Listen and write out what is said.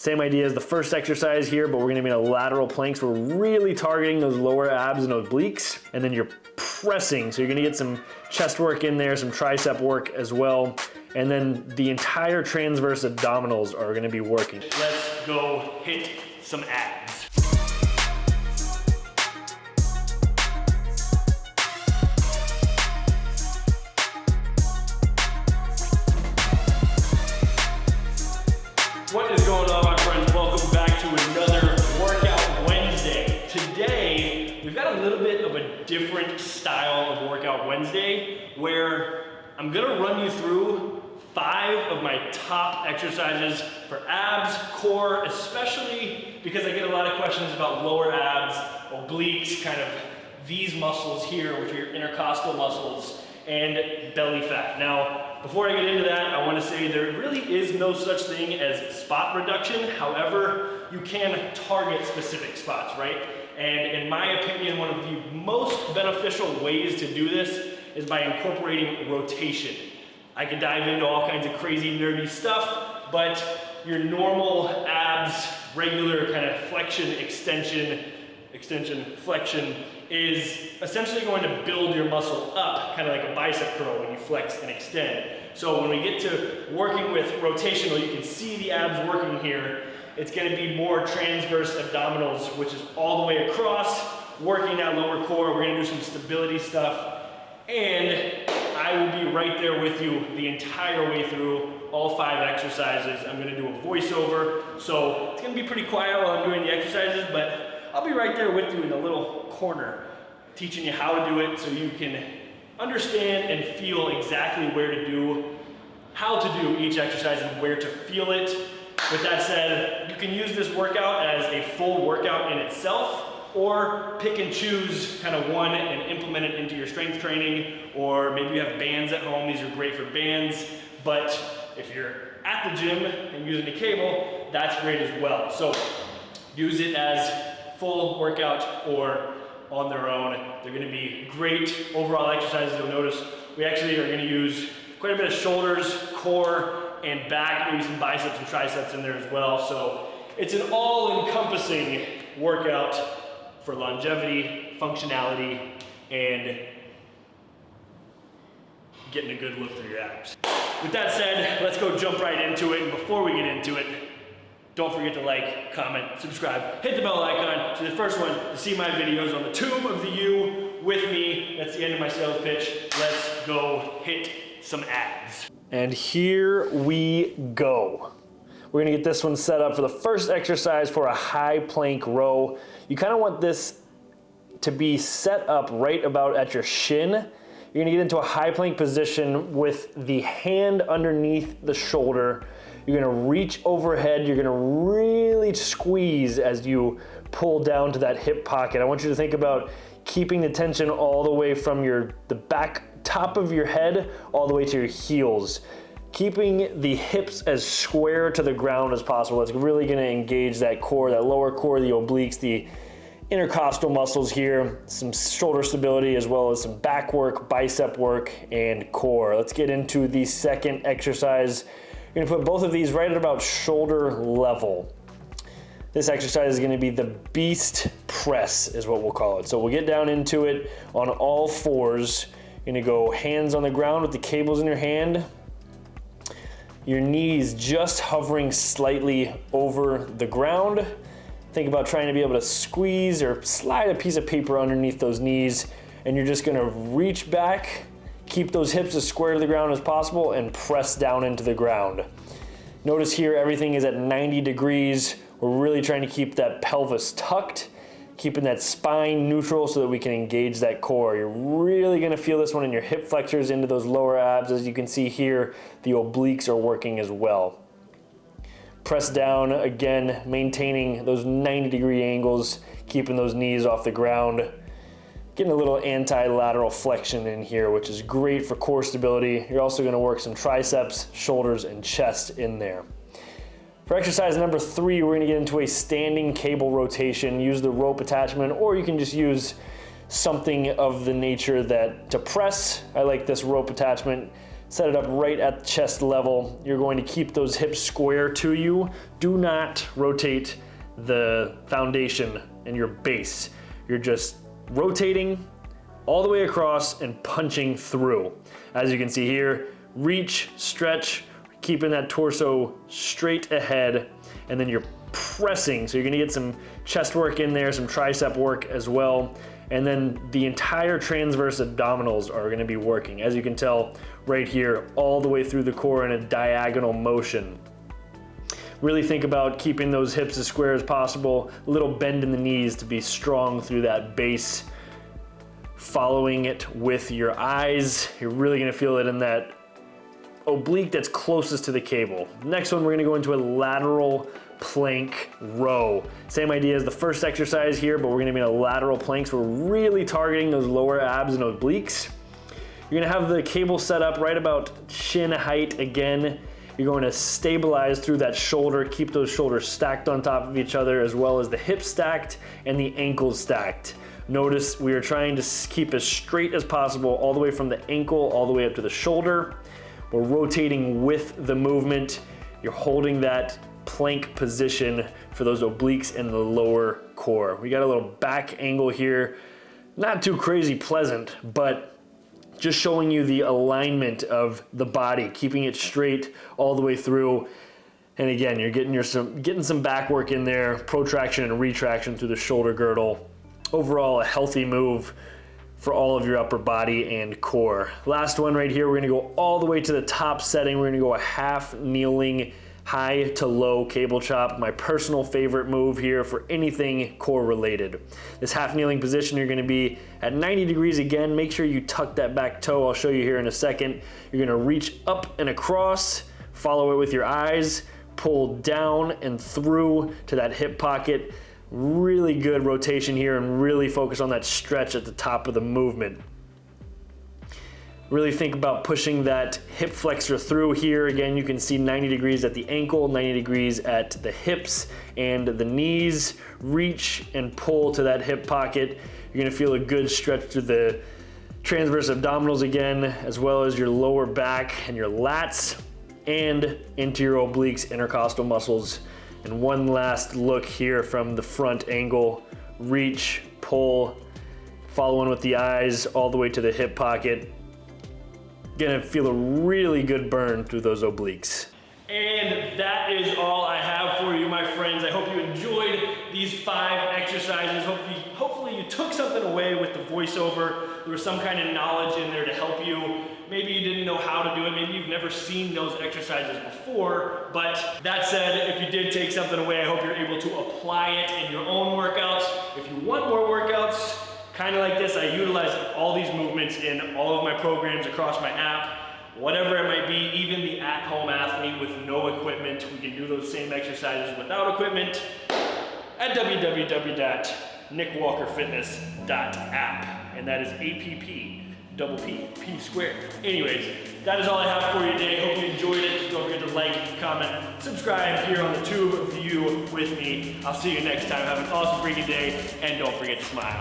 Same idea as the first exercise here, but we're gonna be in a lateral plank. So we're really targeting those lower abs and obliques, and then you're pressing. So you're gonna get some chest work in there, some tricep work as well. And then the entire transverse abdominals are gonna be working. Let's go hit some abs. What is going on, my friends? Welcome back to another Workout Wednesday. Today, we've got a little bit of a different style of Workout Wednesday where I'm gonna run you through 5 of my top exercises for abs, core, especially because I get a lot of questions about lower abs, obliques, kind of these muscles here, which are your intercostal muscles, and belly fat. Now, before I get into that, I want to say there really is no such thing as spot reduction. However, you can target specific spots, right? And in my opinion, one of the most beneficial ways to do this is by incorporating rotation. I could dive into all kinds of crazy nerdy stuff, but your normal abs, regular kind of flexion, extension, flexion is essentially going to build your muscle up, kind of like a bicep curl when you flex and extend. So when we get to working with rotational, you can see the abs working here. It's going to be more transverse abdominals, which is all the way across, working that lower core. We're going to do some stability stuff, and I will be right there with you the entire way through all 5 exercises. I'm going to do a voiceover, so it's going to be pretty quiet while I'm doing the exercises, but I'll be right there with you in a little corner, teaching you how to do it so you can understand and feel exactly where to do, how to do each exercise and where to feel it. With that said, you can use this workout as a full workout in itself, or pick and choose kind of one and implement it into your strength training, or maybe you have bands at home. These are great for bands, but if you're at the gym and using a cable, that's great as well. So use it as full workout or on their own. They're gonna be great overall exercises. You'll notice we actually are gonna use quite a bit of shoulders, core, and back, maybe some biceps and triceps in there as well. So it's an all-encompassing workout for longevity, functionality, and getting a good lift through your abs. With that said, let's go jump right into it. And before we get into it, don't forget to like, comment, subscribe, hit the bell icon so the first one to see my videos on the tube of the U with me. That's the end of my sales pitch. Let's go hit some abs. And here we go. We're gonna get this one set up for the first exercise for a high plank row. You kind of want this to be set up right about at your shin. You're gonna get into a high plank position with the hand underneath the shoulder. You're gonna reach overhead. You're gonna really squeeze as you pull down to that hip pocket. I want you to think about keeping the tension all the way from the back top of your head all the way to your heels. Keeping the hips as square to the ground as possible. It's really gonna engage that core, that lower core, the obliques, the intercostal muscles here, some shoulder stability as well as some back work, bicep work, and core. Let's get into the second exercise. You're gonna put both of these right at about shoulder level. This exercise is gonna be the beast press is what we'll call it. So we'll get down into it on all 4s. You're gonna go hands on the ground with the cables in your hand. Your knees just hovering slightly over the ground. Think about trying to be able to squeeze or slide a piece of paper underneath those knees, and you're just gonna reach back, keep those hips as square to the ground as possible, and press down into the ground. Notice here everything is at 90 degrees. We're really trying to keep that pelvis tucked, keeping that spine neutral so that we can engage that core. You're really gonna feel this one in your hip flexors into those lower abs. As you can see here, the obliques are working as well. Press down, again, maintaining those 90-degree angles, keeping those knees off the ground. Getting a little anti-lateral flexion in here, which is great for core stability. You're also gonna work some triceps, shoulders, and chest in there. For exercise number 3, we're gonna get into a standing cable rotation. Use the rope attachment, or you can just use something of the nature that to press. I like this rope attachment. Set it up right at chest level. You're going to keep those hips square to you. Do not rotate the foundation and your base. You're just rotating all the way across and punching through. As you can see here, reach, stretch, keeping that torso straight ahead, and then you're pressing. So you're gonna get some chest work in there, some tricep work as well. And then the entire transverse abdominals are gonna be working. As you can tell right here, all the way through the core in a diagonal motion. Really think about keeping those hips as square as possible, a little bend in the knees to be strong through that base. Following it with your eyes, you're really gonna feel it in that oblique that's closest to the cable. Next one, we're gonna go into a lateral plank row. Same idea as the first exercise here, but we're gonna be in a lateral plank, so we're really targeting those lower abs and obliques. You're gonna have the cable set up right about shin height again. You're going to stabilize through that shoulder, keep those shoulders stacked on top of each other, as well as the hips stacked and the ankles stacked. Notice we are trying to keep as straight as possible all the way from the ankle all the way up to the shoulder. We're rotating with the movement. You're holding that plank position for those obliques and the lower core. We got a little back angle here. Not too crazy pleasant, but just showing you the alignment of the body, keeping it straight all the way through. And again, you're getting some back work in there, protraction and retraction through the shoulder girdle. Overall, a healthy move for all of your upper body and core. Last one right here, we're gonna go all the way to the top setting. We're gonna go a half kneeling, high to low cable chop. My personal favorite move here for anything core related. This half kneeling position, you're gonna be at 90 degrees again. Make sure you tuck that back toe. I'll show you here in a second. You're gonna reach up and across, follow it with your eyes, pull down and through to that hip pocket. Really good rotation here and really focus on that stretch at the top of the movement. Really think about pushing that hip flexor through here. Again, you can see 90 degrees at the ankle, 90 degrees at the hips and the knees. Reach and pull to that hip pocket. You're gonna feel a good stretch through the transverse abdominals again, as well as your lower back and your lats and into your obliques, intercostal muscles. And one last look here from the front angle. Reach, pull, following with the eyes all the way to the hip pocket. Gonna feel a really good burn through those obliques. And that is all I have for you, my friends. I hope you enjoyed these 5 exercises. Hopefully you took something away with the voiceover. There was some kind of knowledge in there to help you. Maybe you didn't know how to do it. Maybe you've never seen those exercises before. But that said, if you did take something away, I hope you're able to apply it in your own workouts. If you want more workouts, kind of like this, I utilize all these movements in all of my programs across my app. Whatever it might be, even the at-home athlete with no equipment, we can do those same exercises without equipment at www.nickwalkerfitness.app, and that is APP, P squared. Anyways, that is all I have for you today. Hope you enjoyed it. Don't forget to like, comment, subscribe here on the Tube View with me. I'll see you next time. Have an awesome freaking day, and don't forget to smile.